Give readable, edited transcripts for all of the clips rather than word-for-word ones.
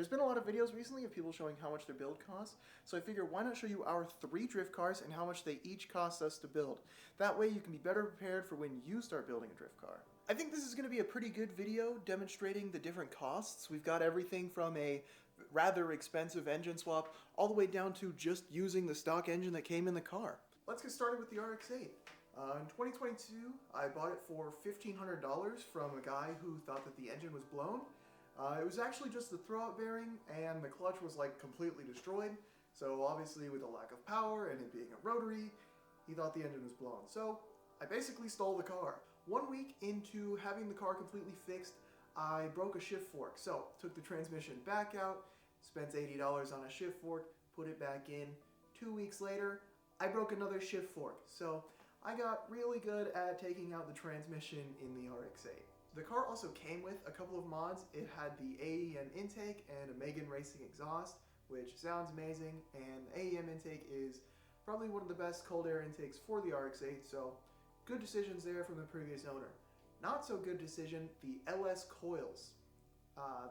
There's been a lot of videos recently of people showing how much their build costs, so I figured why not show you our 3 drift cars and how much they each cost us to build. That way you can be better prepared for when you start building a drift car. I think this is going to be a pretty good video demonstrating the different costs. We've got everything from a rather expensive engine swap all the way down to just using the stock engine that came in the car. Let's get started with the RX-8. In 2022, I bought it for $1,500 from a guy who thought that the engine was blown. It was actually just the throwout bearing, and the clutch was like completely destroyed. So obviously with a lack of power and it being a rotary, he thought the engine was blown. So I basically stole the car. 1 week into having the car completely fixed, I broke a shift fork. So took the transmission back out, spent $80 on a shift fork, put it back in. 2 weeks later, I broke another shift fork. So I got really good at taking out the transmission in the RX-8. The car also came with a couple of mods. It had the AEM intake and a Megan Racing exhaust, which sounds amazing, and the AEM intake is probably one of the best cold air intakes for the RX-8, so good decisions there from the previous owner. Not so good decision, the LS coils.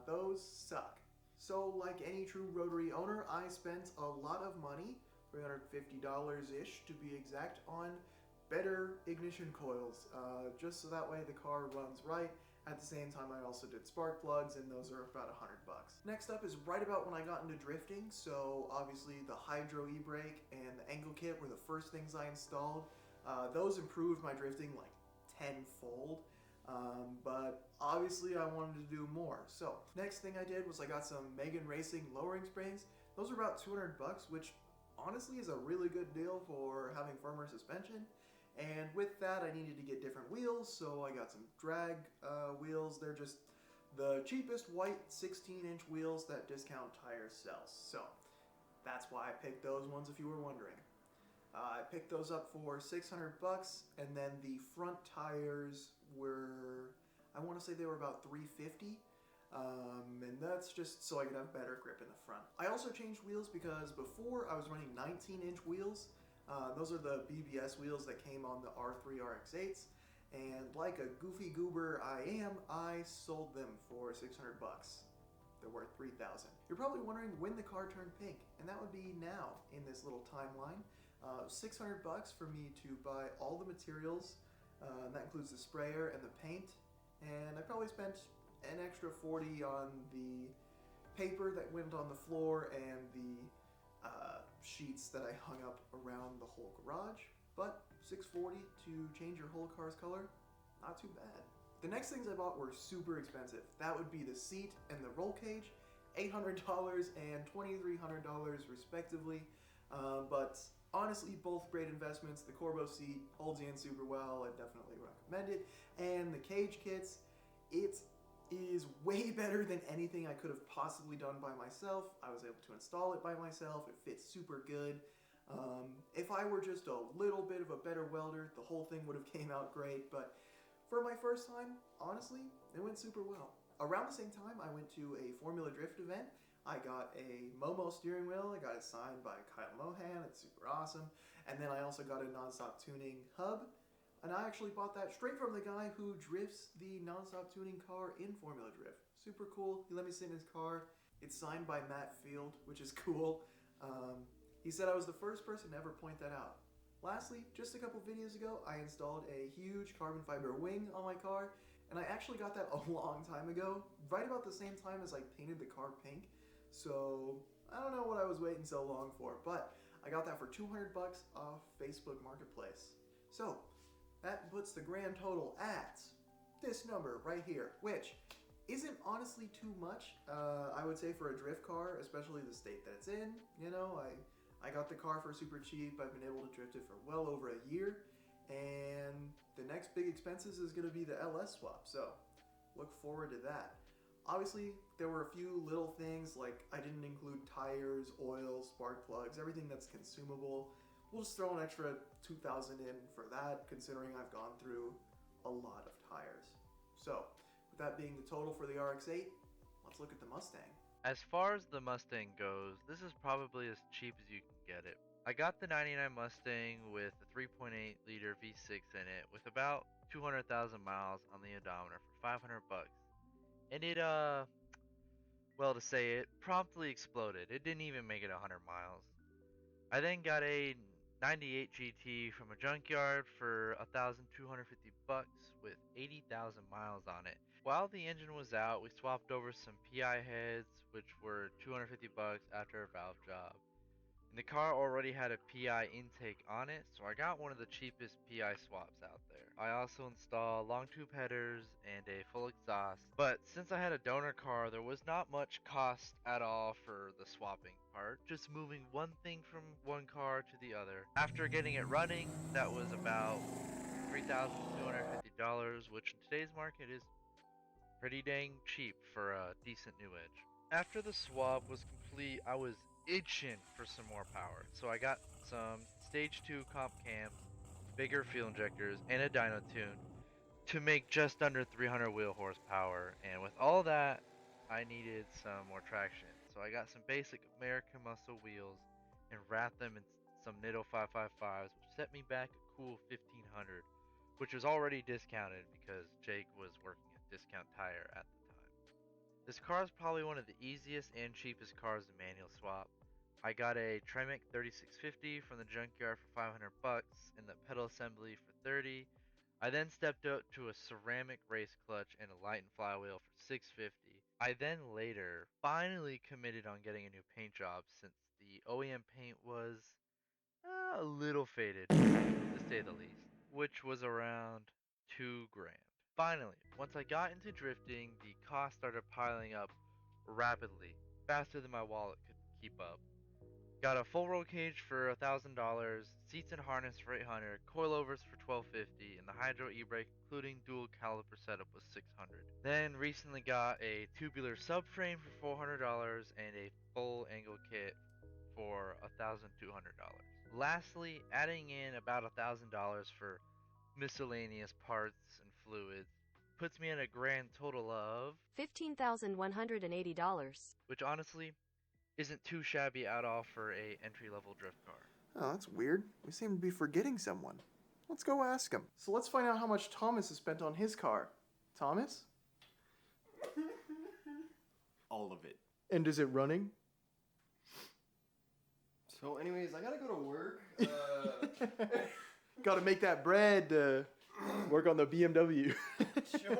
Those suck. So like any true rotary owner, I spent a lot of money, $350-ish to be exact, on better ignition coils, just so that way the car runs right. At the same time, I also did spark plugs, and those are about $100. Next up is right about when I got into drifting, so obviously the Hydro e-brake and the angle kit were the first things I installed. Those improved my drifting like tenfold, but obviously I wanted to do more. So next thing I did was I got some Megan Racing lowering springs. Those are about $200, which honestly is a really good deal for having firmer suspension. And with that, I needed to get different wheels, so I got some drag wheels. They're just the cheapest white 16-inch wheels that Discount Tires sells. So that's why I picked those ones, if you were wondering. I picked those up for $600, and then the front tires were, I want to say they were about $350. And that's just so I could have better grip in the front. I also changed wheels because before I was running 19-inch wheels. Those are the BBS wheels that came on the R3 RX-8s, and like a goofy goober I am, I sold them for $600. They're worth $3,000. You're probably wondering when the car turned pink, and that would be now in this little timeline. $600 for me to buy all the materials, and that includes the sprayer and the paint, and I probably spent an extra $40 on the paper that went on the floor and the sheets that I hung up around the whole garage, but $640 to change your whole car's color, not too bad. The next things I bought were super expensive. That would be the seat and the roll cage, $800 and $2,300 respectively, but honestly both great investments. The Corbo seat holds you in super well, I definitely recommend it, and the cage kits, it is way better than anything I could have possibly done by myself. I was able to install it by myself. It fits super good. If I were just a little bit of a better welder, the whole thing would have came out great, but for my first time, honestly, it went super well. Around the same time, I went to a Formula Drift event. I got a Momo steering wheel. I got it signed by Kyle Mohan. It's super awesome. And then I also got a non-stop tuning hub. And I actually bought that straight from the guy who drifts the non-stop tuning car in Formula Drift. Super cool. He let me sit in his car. It's signed by Matt Field, which is cool. He said I was the first person to ever point that out. Lastly, just a couple videos ago, I installed a huge carbon fiber wing on my car, and I actually got that a long time ago, right about the same time as I painted the car pink. So I don't know what I was waiting so long for, but I got that for $200 off Facebook Marketplace. So that puts the grand total at this number right here, which isn't honestly too much, I would say, for a drift car, especially the state that it's in. You know, I got the car for super cheap. I've been able to drift it for well over a year, and the next big expenses is going to be the LS swap, so look forward to that. Obviously, there were a few little things, like I didn't include tires, oil, spark plugs, everything that's consumable. We'll just throw an extra $2,000 in for that, considering I've gone through a lot of tires. So, with that being the total for the RX-8, let's look at the Mustang. As far as the Mustang goes, this is probably as cheap as you can get it. I got the 99 Mustang with a 3.8 liter V6 in it with about 200,000 miles on the odometer for $500. And it well, to say it, promptly exploded. It didn't even make it 100 miles. I then got a 98 GT from a junkyard for 1,250 bucks with 80,000 miles on it. While the engine was out, we swapped over some PI heads, which were 250 bucks after a valve job. And the car already had a PI intake on it, so I got one of the cheapest PI swaps out there. I also installed long tube headers and a full exhaust, but since I had a donor car, there was not much cost at all for the swapping part, just moving one thing from one car to the other. After getting it running, that was about $3,250, which in today's market is pretty dang cheap for a decent new edge. After the swap was complete, I was itching for some more power, so I got some stage 2 comp cams, bigger fuel injectors, and a dyno tune to make just under 300 wheel horsepower. And with all that, I needed some more traction, so I got some basic American Muscle wheels and wrapped them in some Nitto 555s, which set me back a cool 1500, which was already discounted because Jake was working at Discount Tire at the time. This car is probably one of the easiest and cheapest cars to manual swap. I got a Tremec 3650 from the junkyard for 500 bucks and the pedal assembly for 30. I then stepped up to a ceramic race clutch and a light and flywheel for 650. I then later finally committed on getting a new paint job since the OEM paint was a little faded, to say the least, which was around 2 grand. Finally, once I got into drifting, the cost started piling up rapidly, faster than my wallet could keep up. Got a full roll cage for $1,000, seats and harness for 800, coilovers for 1250, and the hydro e-brake including dual caliper setup was 600. Then recently got a tubular subframe for $400 and a full angle kit for $1,200. Lastly, adding in about $1,000 for miscellaneous parts and fluids puts me at a grand total of $15,180. which honestly isn't too shabby at all for a entry level drift car. Oh, that's weird. We seem to be forgetting someone. Let's go ask him. So let's find out how much Thomas has spent on his car. Thomas? All of it. And is it running? So, anyways, I gotta go to work. Got to make that bread. Work on the BMW. Sure.